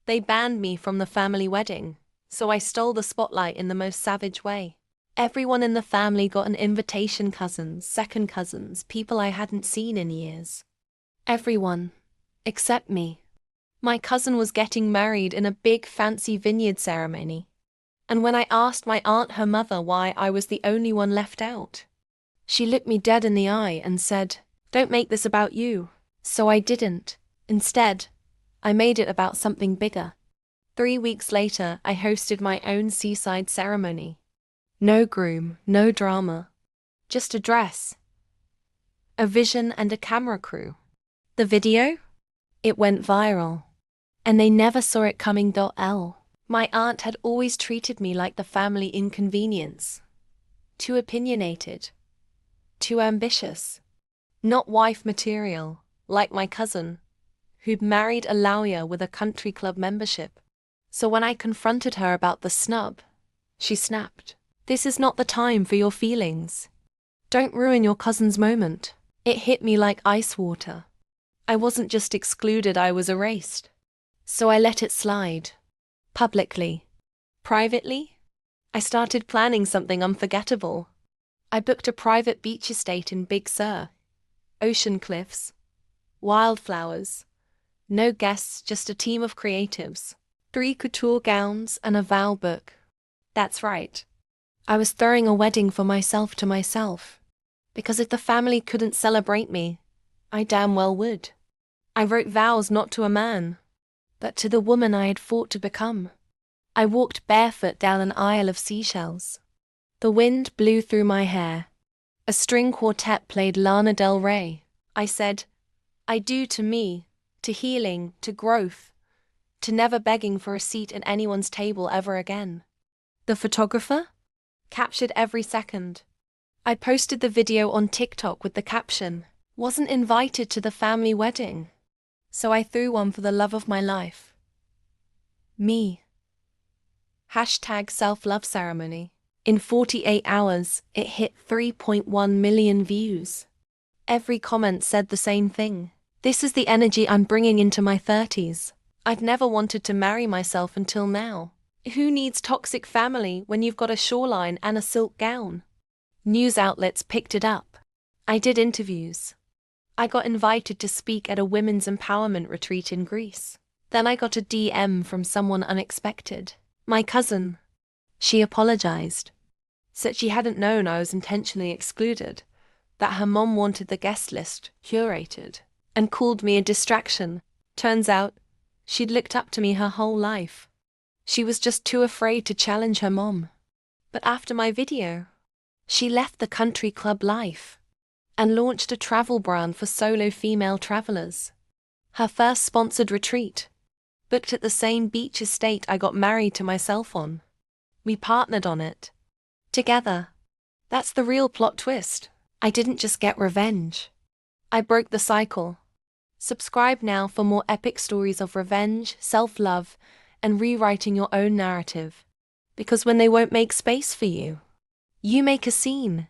They banned me from the family wedding, so I stole the spotlight in the most savage way. Everyone in the family got an invitation, cousins, second cousins, people I hadn't seen in years. Everyone, except me. My cousin was getting married in a big fancy vineyard ceremony. And when I asked my aunt, her mother, why I was the only one left out, she looked me dead in the eye and said, "Don't make this about you." So I didn't. Instead, I made it about something bigger. 3 weeks later, I hosted my own seaside ceremony. No groom, no drama. Just a dress, a vision, and a camera crew. The video? It went viral. And they never saw it coming. My aunt had always treated me like the family inconvenience. Too opinionated. Too ambitious. Not wife material, like my cousin, who'd married a lawyer with a country club membership. So when I confronted her about the snub, she snapped. "This is not the time for your feelings. Don't ruin your cousin's moment." It hit me like ice water. I wasn't just excluded, I was erased. So I let it slide. Publicly. Privately, I started planning something unforgettable. I booked a private beach estate in Big Sur. Ocean cliffs. Wildflowers. No guests, just a team of creatives. 3 couture gowns and a vow book. That's right. I was throwing a wedding for myself to myself. Because if the family couldn't celebrate me, I damn well would. I wrote vows not to a man, but to the woman I had fought to become. I walked barefoot down an aisle of seashells. The wind blew through my hair. A string quartet played Lana Del Rey. I said, "I do to me, to healing, to growth, to never begging for a seat at anyone's table ever again." The photographer captured every second. I posted the video on TikTok with the caption, "Wasn't invited to the family wedding, so I threw one for the love of my life. Me." Hashtag self-love ceremony. In 48 hours, it hit 3.1 million views. Every comment said the same thing. "This is the energy I'm bringing into my 30s. I've never wanted to marry myself until now. Who needs toxic family when you've got a shoreline and a silk gown?" News outlets picked it up. I did interviews. I got invited to speak at a women's empowerment retreat in Greece. Then I got a DM from someone unexpected. My cousin. She apologized. Said she hadn't known I was intentionally excluded, that her mom wanted the guest list curated, and called me a distraction. Turns out, she'd looked up to me her whole life. She was just too afraid to challenge her mom. But after my video, she left the country club life and launched a travel brand for solo female travelers. Her first sponsored retreat, booked at the same beach estate I got married to myself on. We partnered on it. Together. That's the real plot twist. I didn't just get revenge. I broke the cycle. Subscribe now for more epic stories of revenge, self-love, and rewriting your own narrative. Because when they won't make space for you, you make a scene.